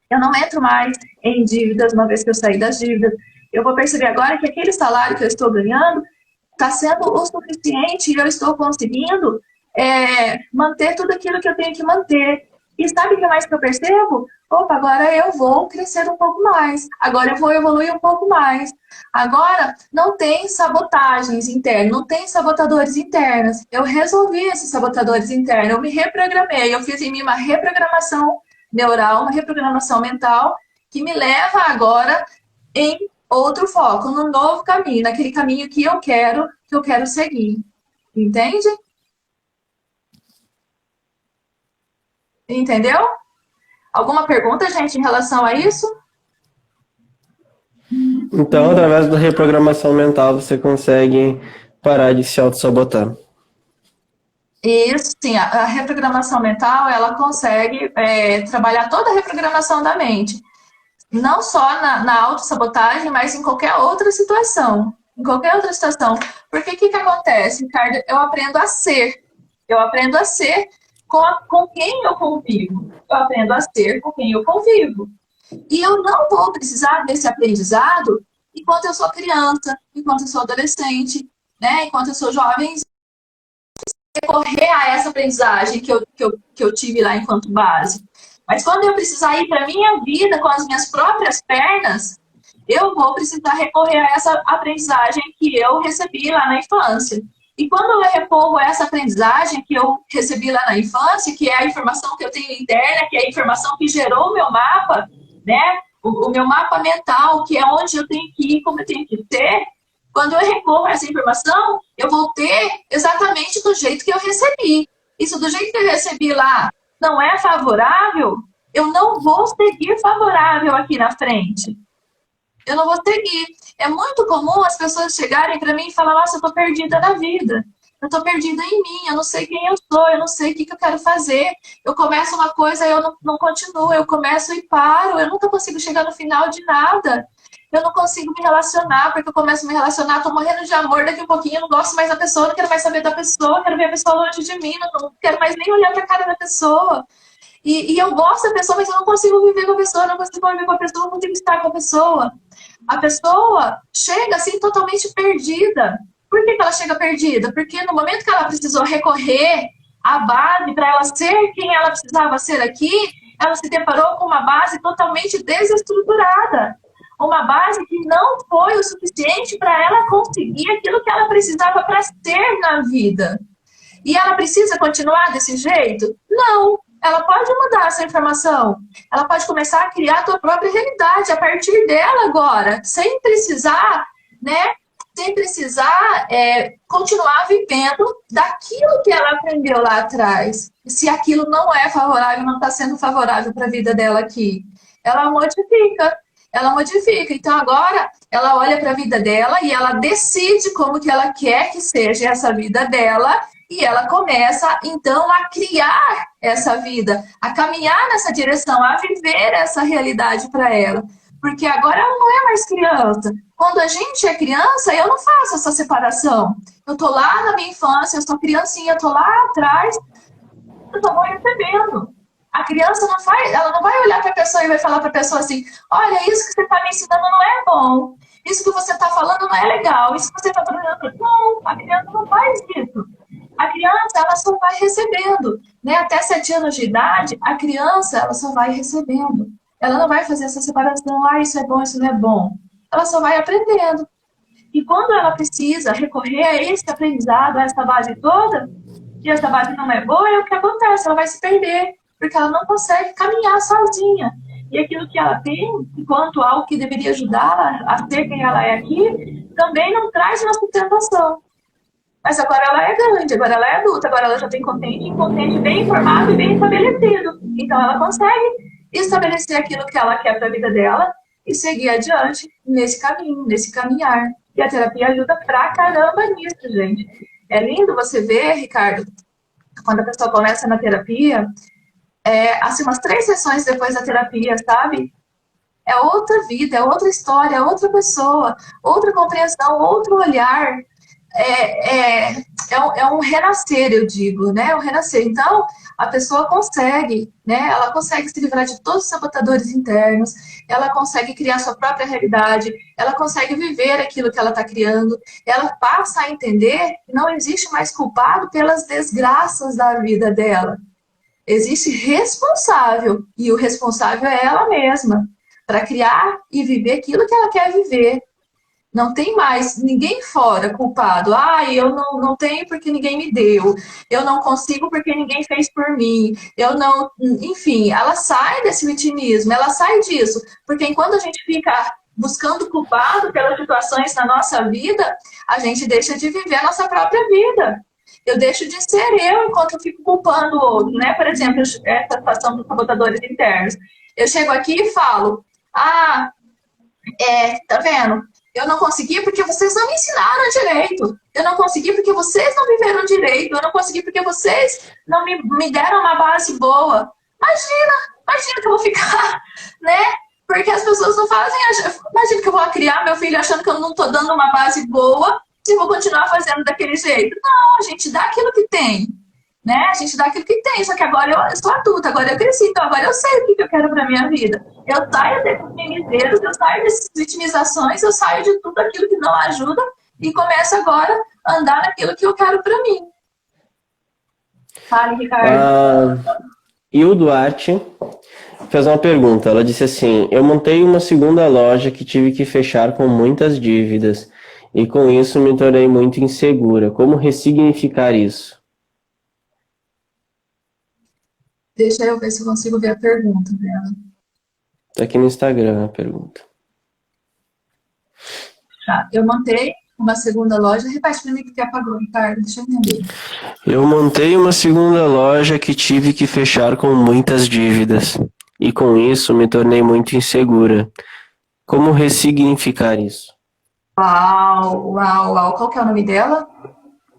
eu não entro mais em dívidas uma vez que eu saí das dívidas. Eu vou perceber agora que aquele salário que eu estou ganhando está sendo o suficiente e eu estou conseguindo manter tudo aquilo que eu tenho que manter. E sabe o que mais que eu percebo? Opa, agora eu vou crescer um pouco mais. Agora eu vou evoluir um pouco mais. Agora não tem sabotagens internas, não tem sabotadores internos. Eu resolvi esses sabotadores internos, eu me reprogramei, eu fiz em mim uma reprogramação neural, uma reprogramação mental que me leva agora em outro foco, num novo caminho, naquele caminho que eu quero seguir. Entende? Entendeu? Alguma pergunta, gente, em relação a isso? Então, através da reprogramação mental, você consegue parar de se auto-sabotar. Isso, sim. A reprogramação mental, ela consegue trabalhar toda a reprogramação da mente. Não só na autossabotagem, mas em qualquer outra situação. Em qualquer outra situação. Porque o que acontece, Ricardo? Eu aprendo a ser. Eu aprendo a ser com quem eu convivo. Eu aprendo a ser com quem eu convivo. E eu não vou precisar desse aprendizado enquanto eu sou criança, enquanto eu sou adolescente, né? Enquanto eu sou jovem, recorrer a essa aprendizagem que eu tive lá enquanto base. Mas quando eu precisar ir para a minha vida com as minhas próprias pernas, eu vou precisar recorrer a essa aprendizagem que eu recebi lá na infância. E quando eu recorro a essa aprendizagem que eu recebi lá na infância, que é a informação que eu tenho interna, que é a informação que gerou o meu mapa, né? O meu mapa mental, que é onde eu tenho que ir, como eu tenho que ter, quando eu recorro a essa informação, eu vou ter exatamente do jeito que eu recebi. Isso do jeito que eu recebi lá não é favorável, eu não vou seguir favorável aqui na frente. Eu não vou seguir. É muito comum as pessoas chegarem para mim e falar, nossa, eu tô perdida na vida. Eu tô perdida em mim, eu não sei quem eu sou, eu não sei o que eu quero fazer. Eu começo uma coisa e eu não continuo, eu começo e paro, eu nunca consigo chegar no final de nada. Eu não consigo me relacionar, porque eu começo a me relacionar, tô morrendo de amor, daqui a pouquinho eu não gosto mais da pessoa, não quero mais saber da pessoa, quero ver a pessoa longe de mim, não quero mais nem olhar pra cara da pessoa. E eu gosto da pessoa, mas eu não consigo viver com a pessoa, eu não consigo viver com a pessoa, eu não consigo estar com a pessoa. A pessoa chega assim totalmente perdida. Por que ela chega perdida? Porque no momento que ela precisou recorrer à base para ela ser quem ela precisava ser aqui, ela se deparou com uma base totalmente desestruturada. Uma base que não foi o suficiente para ela conseguir aquilo que ela precisava para ser na vida. E ela precisa continuar desse jeito? Não. Ela pode mudar essa informação. Ela pode começar a criar a sua própria realidade a partir dela agora, sem precisar, né? Sem precisar continuar vivendo daquilo que ela aprendeu lá atrás. Se aquilo não é favorável, não está sendo favorável para a vida dela aqui, ela modifica. Ela modifica. Então agora ela olha para a vida dela e ela decide como que ela quer que seja essa vida dela. E ela começa, então, a criar essa vida, a caminhar nessa direção, a viver essa realidade para ela. Porque agora ela não é mais criança. Quando a gente é criança, eu não faço essa separação. Eu tô lá na minha infância, eu sou criancinha, eu tô lá atrás, eu só vou recebendo. A criança não faz, ela não vai olhar para a pessoa e vai falar para a pessoa assim, olha, isso que você está me ensinando não é bom, isso que você está falando não é legal, isso que você está falando não, a criança não faz isso. A criança, ela só vai recebendo, né? Até 7 anos de idade, a criança, ela só vai recebendo. Ela não vai fazer essa separação, isso é bom, isso não é bom. Ela só vai aprendendo. E quando ela precisa recorrer a esse aprendizado, a essa base toda, e essa base não é boa, é o que acontece, ela vai se perder, porque ela não consegue caminhar sozinha. E aquilo que ela tem, enquanto algo que deveria ajudá-la a ser quem ela é aqui, também não traz uma sustentação. Mas agora ela é grande, agora ela é adulta, agora ela já tem inconsciente bem formado e bem estabelecido. Então ela consegue estabelecer aquilo que ela quer para a vida dela e seguir adiante nesse caminho, nesse caminhar. E a terapia ajuda pra caramba nisso, gente. É lindo você ver, Ricardo, quando a pessoa começa na terapia, assim, umas 3 sessões depois da terapia, sabe? É outra vida, é outra história, é outra pessoa, outra compreensão, outro olhar. É um renascer, eu digo, né? Um renascer. Então, a pessoa consegue, né? Ela consegue se livrar de todos os sabotadores internos, ela consegue criar sua própria realidade, ela consegue viver aquilo que ela está criando, ela passa a entender que não existe mais culpado pelas desgraças da vida dela. Existe responsável, e o responsável é ela mesma, para criar e viver aquilo que ela quer viver. Não tem mais ninguém fora culpado. Eu não tenho porque ninguém me deu. Eu não consigo porque ninguém fez por mim. Eu não... Enfim, ela sai desse vitimismo, ela sai disso. Porque enquanto a gente fica buscando culpado pelas situações na nossa vida, a gente deixa de viver a nossa própria vida. Eu deixo de ser eu enquanto eu fico culpando o outro, né? Por exemplo, essa situação dos sabotadores internos. Eu chego aqui e falo, tá vendo? Eu não consegui porque vocês não me ensinaram direito. Eu não consegui porque vocês não viveram direito. Eu não consegui porque vocês não me deram uma base boa. Imagina que eu vou ficar, né? Porque as pessoas não fazem... Imagina que eu vou criar meu filho achando que eu não estou dando uma base boa e vou continuar fazendo daquele jeito. Não, a gente dá aquilo que tem. Né? A gente dá aquilo que tem, só que agora eu sou adulta, agora eu cresci, então agora eu sei o que eu quero para minha vida. Eu saio desses mimizeiros, eu saio dessas vitimizações, eu saio de tudo aquilo que não ajuda e começo agora a andar naquilo que eu quero para mim. Fale, Ricardo. E o Duarte fez uma pergunta, ela disse assim, eu montei uma segunda loja que tive que fechar com muitas dívidas e com isso me tornei muito insegura. Como ressignificar isso? Deixa eu ver se eu consigo ver a pergunta dela. Tá aqui no Instagram a pergunta. Tá, eu montei uma segunda loja. Repete para mim que apagou, Ricardo. Deixa eu entender. Eu montei uma segunda loja que tive que fechar com muitas dívidas. E com isso me tornei muito insegura. Como ressignificar isso? Uau. Qual que é o nome dela?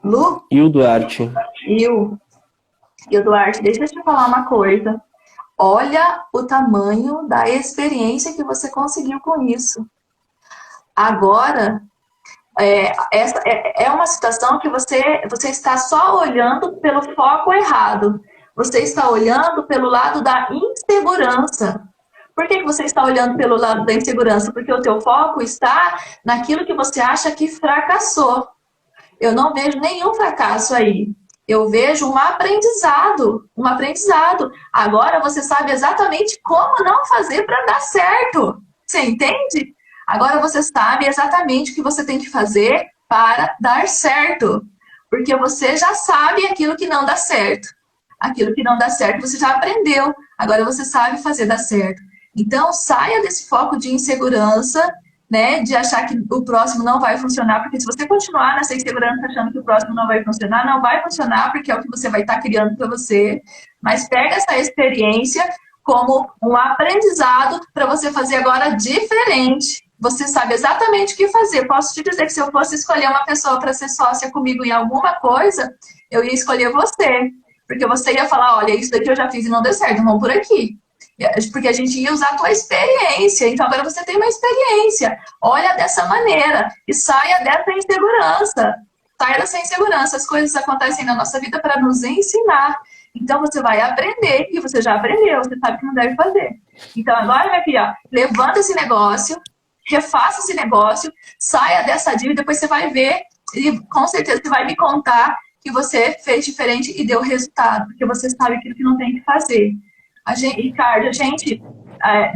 Lu? E o Duarte? E o Duarte, deixa eu te falar uma coisa. Olha o tamanho da experiência que você conseguiu com isso. Agora, essa é uma situação que você está só olhando pelo foco errado. Você está olhando pelo lado da insegurança. Por que você está olhando pelo lado da insegurança? Porque o teu foco está naquilo que você acha que fracassou. Eu não vejo nenhum fracasso aí. Eu vejo um aprendizado. Agora você sabe exatamente como não fazer para dar certo. Você entende? Agora você sabe exatamente o que você tem que fazer para dar certo. Porque você já sabe aquilo que não dá certo. Aquilo que não dá certo você já aprendeu. Agora você sabe fazer dar certo. Então saia desse foco de insegurança, né, de achar que o próximo não vai funcionar, porque se você continuar nessa insegurança achando que o próximo não vai funcionar, porque é o que você vai estar criando para você, mas pega essa experiência como um aprendizado para você fazer agora diferente. Você sabe exatamente o que fazer. Posso te dizer que se eu fosse escolher uma pessoa para ser sócia comigo em alguma coisa, eu ia escolher você, porque você ia falar, olha, isso daqui eu já fiz e não deu certo, vamos por aqui. Porque a gente ia usar a tua experiência. Então agora você tem uma experiência. Olha dessa maneira e saia dessa insegurança. Saia dessa insegurança. As coisas acontecem na nossa vida para nos ensinar. Então você vai aprender, e você já aprendeu, você sabe que não deve fazer. Então agora, minha filha, levanta esse negócio, refaça esse negócio, saia dessa dívida, depois você vai ver, e com certeza você vai me contar que você fez diferente e deu resultado, porque você sabe aquilo que não tem que fazer. Ricardo, a gente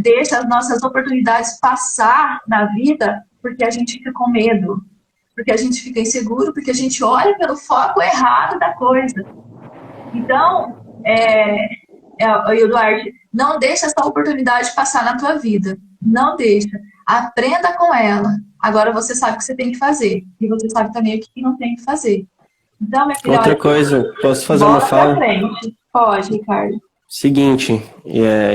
deixa as nossas oportunidades passar na vida porque a gente fica com medo, porque a gente fica inseguro, porque a gente olha pelo foco errado da coisa. Então, Eduardo, não deixa essa oportunidade passar na tua vida. Não deixa. Aprenda com ela. Agora você sabe o que você tem que fazer. E você sabe também o que não tem que fazer. Então, minha filha, Outra coisa, posso fazer uma fala? Pra frente. Pode, Ricardo. Seguinte,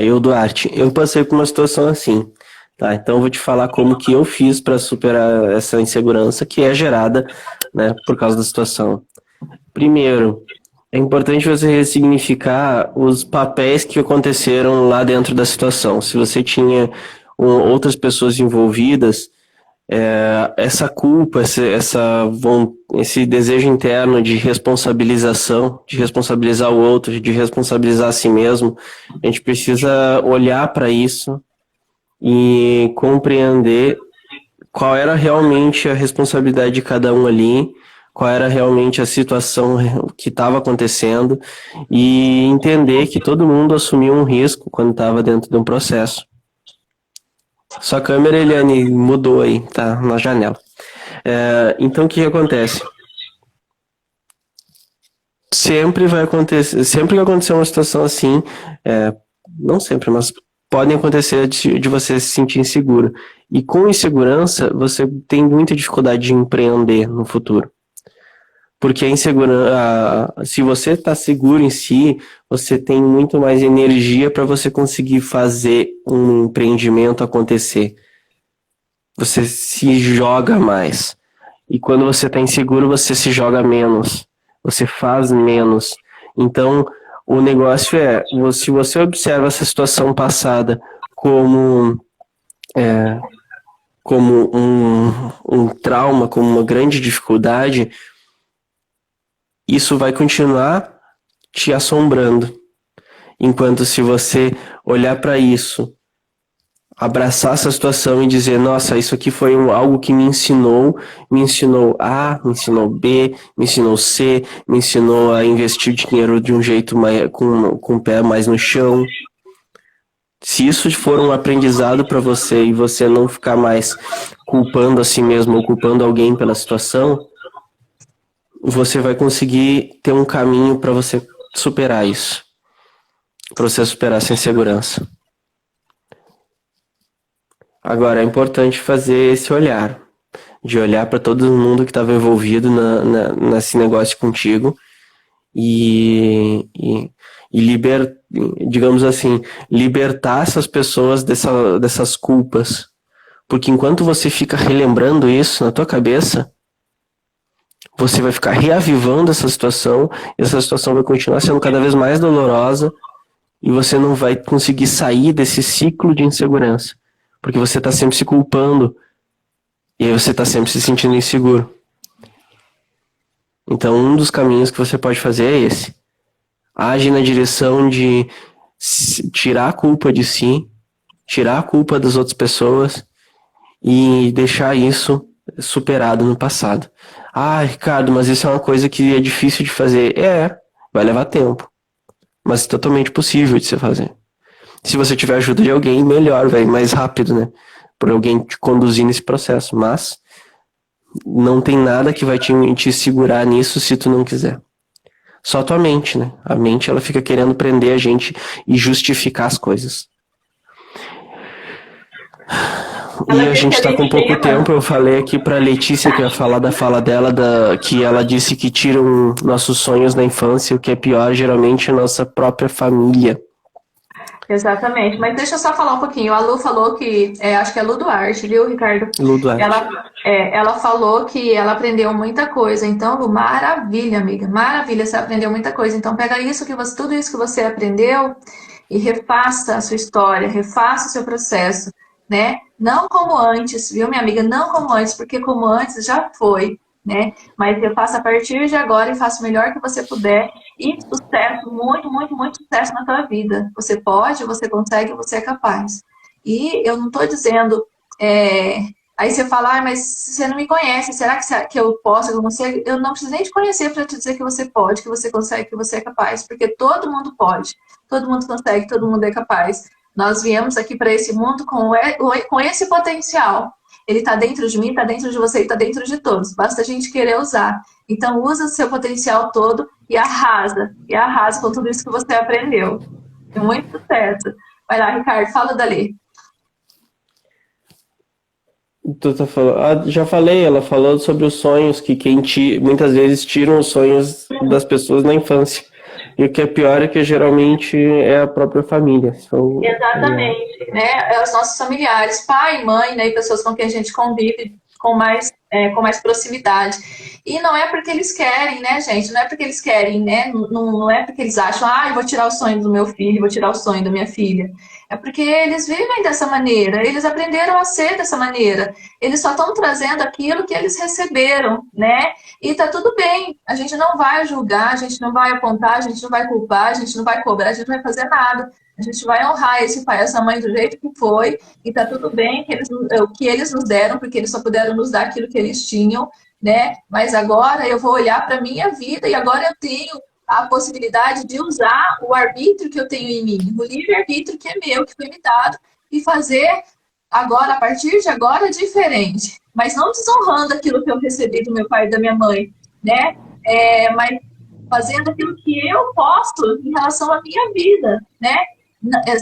eu, Duarte, eu passei por uma situação assim, tá? Então eu vou te falar como que eu fiz para superar essa insegurança que é gerada, né, por causa da situação. Primeiro, é importante você ressignificar os papéis que aconteceram lá dentro da situação. Se você tinha outras pessoas envolvidas, essa culpa, esse desejo interno de responsabilização, de responsabilizar o outro, de responsabilizar a si mesmo, a gente precisa olhar para isso e compreender qual era realmente a responsabilidade de cada um ali, qual era realmente a situação que estava acontecendo e entender que todo mundo assumiu um risco quando estava dentro de um processo. Sua câmera, Eliane, mudou aí, tá na janela. Então, o que acontece? Sempre vai acontecer, sempre que acontecer uma situação assim, não sempre, mas podem acontecer de você se sentir inseguro. E com insegurança, você tem muita dificuldade de empreender no futuro. Porque a insegurança, se você está seguro em si, você tem muito mais energia para você conseguir fazer um empreendimento acontecer. Você se joga mais. E quando você está inseguro, você se joga menos. Você faz menos. Então, o negócio se você observa essa situação passada como um trauma, como uma grande dificuldade, isso vai continuar te assombrando. Enquanto se você olhar para isso, abraçar essa situação e dizer, nossa, isso aqui foi algo que me ensinou A, me ensinou B, me ensinou C, me ensinou a investir dinheiro de um jeito mais, com o pé mais no chão. Se isso for um aprendizado para você e você não ficar mais culpando a si mesmo ou culpando alguém pela situação, você vai conseguir ter um caminho para você superar isso. Para você superar essa insegurança. Agora, é importante fazer esse olhar. De olhar para todo mundo que estava envolvido nesse negócio contigo. E digamos assim, libertar essas pessoas dessas culpas. Porque enquanto você fica relembrando isso na tua cabeça, você vai ficar reavivando essa situação, e essa situação vai continuar sendo cada vez mais dolorosa, e você não vai conseguir sair desse ciclo de insegurança, porque você está sempre se culpando, e aí você está sempre se sentindo inseguro. Então, um dos caminhos que você pode fazer é esse. Age na direção de tirar a culpa de si, tirar a culpa das outras pessoas, e deixar isso superado no passado. Ah, Ricardo, mas isso é uma coisa que é difícil de fazer. Vai levar tempo. Mas é totalmente possível de se fazer. Se você tiver ajuda de alguém, melhor, mais rápido, né? Por alguém te conduzir nesse processo. Mas não tem nada que vai te segurar nisso se tu não quiser. Só tua mente, né? A mente, ela fica querendo prender a gente e justificar as coisas. E a gente está com pouco tempo. Eu falei aqui para Letícia que eu ia falar da fala dela, que ela disse que tiram nossos sonhos na infância, o que é pior, geralmente, a nossa própria família. Exatamente, mas deixa eu só falar um pouquinho. A Lu falou que, acho que é Lu Duarte, viu, Ricardo? Lu Duarte. Ela falou que ela aprendeu muita coisa. Então, Lu, maravilha, amiga, maravilha, você aprendeu muita coisa. Então, pega tudo isso que você aprendeu e refaça a sua história, refaça o seu processo, né? Não como antes, viu, minha amiga? Não como antes, porque como antes já foi, né? Mas eu faço a partir de agora e faço o melhor que você puder. E sucesso, muito, muito, muito sucesso na tua vida. Você pode, você consegue, você é capaz. E eu não estou dizendo... Aí você fala, mas você não me conhece, será que eu posso, que eu consigo? Eu não preciso nem te conhecer para te dizer que você pode, que você consegue, que você é capaz, porque todo mundo pode, todo mundo consegue, todo mundo é capaz. Nós viemos aqui para esse mundo com esse potencial. Ele está dentro de mim, está dentro de você e está dentro de todos. Basta a gente querer usar. Então, usa o seu potencial todo e arrasa com tudo isso que você aprendeu. Muito sucesso. Vai lá, Ricardo, fala dali. Tu tá falando, já falei, ela falou sobre os sonhos, que muitas vezes tiram os sonhos das pessoas na infância. E o que é pior é que geralmente é a própria família. Exatamente, né? É os nossos familiares, pai, mãe, né? E pessoas com quem a gente convive com mais proximidade. E não é porque eles querem, né, gente? Não é porque eles querem, né? Não é porque eles acham, eu vou tirar o sonho do meu filho, vou tirar o sonho da minha filha. É porque eles vivem dessa maneira, eles aprenderam a ser dessa maneira. Eles só estão trazendo aquilo que eles receberam, né? E tá tudo bem. A gente não vai julgar, a gente não vai apontar, a gente não vai culpar, a gente não vai cobrar, a gente não vai fazer nada. A gente vai honrar esse pai, essa mãe do jeito que foi, e tá tudo bem o que eles nos deram, porque eles só puderam nos dar aquilo que eles tinham, né? Mas agora eu vou olhar para minha vida e agora eu tenho a possibilidade de usar o arbítrio que eu tenho em mim, o livre-arbítrio que é meu, que foi me dado, e fazer agora, a partir de agora, diferente. Mas não desonrando aquilo que eu recebi do meu pai e da minha mãe, né? Mas fazendo aquilo que eu posso em relação à minha vida, né?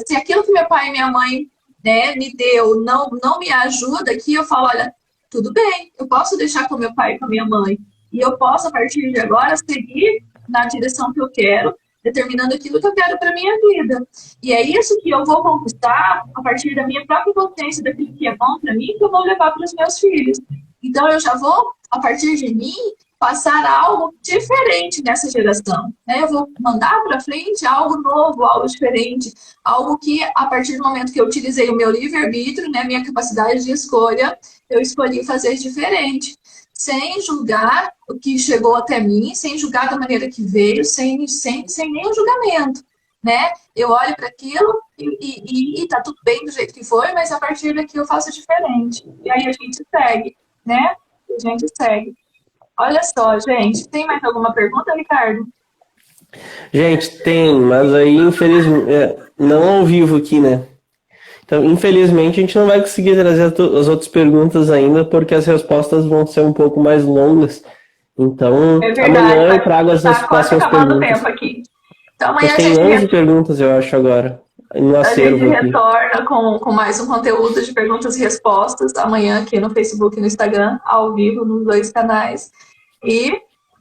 Se aquilo que meu pai e minha mãe, né, me deu não me ajuda aqui, eu falo, olha, tudo bem, eu posso deixar com meu pai e com a minha mãe, e eu posso, a partir de agora, seguir na direção que eu quero, determinando aquilo que eu quero para minha vida. E é isso que eu vou conquistar a partir da minha própria consciência daquilo que é bom para mim, que eu vou levar para os meus filhos. Então, eu já vou, a partir de mim, passar algo diferente nessa geração, né? Eu vou mandar para frente algo novo, algo diferente, algo que, a partir do momento que eu utilizei o meu livre-arbítrio, né, minha capacidade de escolha, eu escolhi fazer diferente, sem julgar o que chegou até mim, sem julgar da maneira que veio, sem nenhum julgamento, né? Eu olho para aquilo e tá tudo bem do jeito que foi, mas a partir daqui eu faço diferente. E aí a gente segue, né? A gente segue. Olha só, gente, tem mais alguma pergunta, Ricardo? Gente, tem, mas aí, infelizmente, não ao vivo aqui, né? Então, infelizmente, a gente não vai conseguir trazer as outras perguntas ainda, porque as respostas vão ser um pouco mais longas. Então, amanhã eu trago as próximas perguntas. Tempo aqui. Então, amanhã tem 11 perguntas, eu acho, agora. No acervo a gente retorna com mais um conteúdo de perguntas e respostas, amanhã aqui no Facebook e no Instagram, ao vivo, nos 2 canais. E,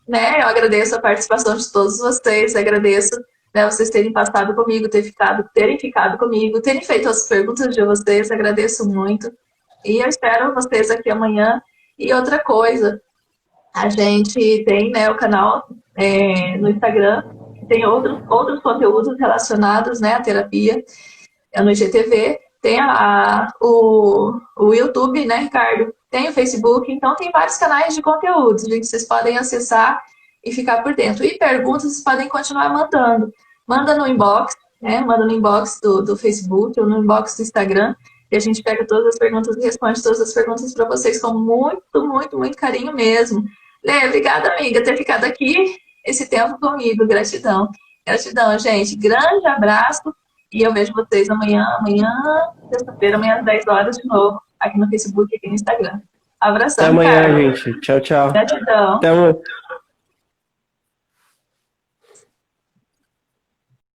né, eu agradeço a participação de todos vocês, agradeço, né, vocês terem passado comigo, terem ficado comigo, terem feito as perguntas de vocês, agradeço muito. E eu espero vocês aqui amanhã. E outra coisa, a gente tem, né, o canal no Instagram, tem outros conteúdos relacionados, né, à terapia, no IGTV, tem o YouTube, né, Ricardo? Tem o Facebook, então tem vários canais de conteúdos, gente, vocês podem acessar e ficar por dentro. E perguntas, vocês podem continuar mandando. Manda no inbox, né? Manda no inbox do Facebook ou no inbox do Instagram, e a gente pega todas as perguntas e responde todas as perguntas para vocês com muito, muito, muito carinho mesmo. Lê, obrigada, amiga, ter ficado aqui esse tempo comigo. Gratidão. Gratidão, gente. Grande abraço. E eu vejo vocês amanhã, sexta-feira, amanhã às 10 horas de novo, aqui no Facebook e aqui no Instagram. Abração, até amanhã, cara. gente. Tchau, tchau. Gratidão. Até amanhã.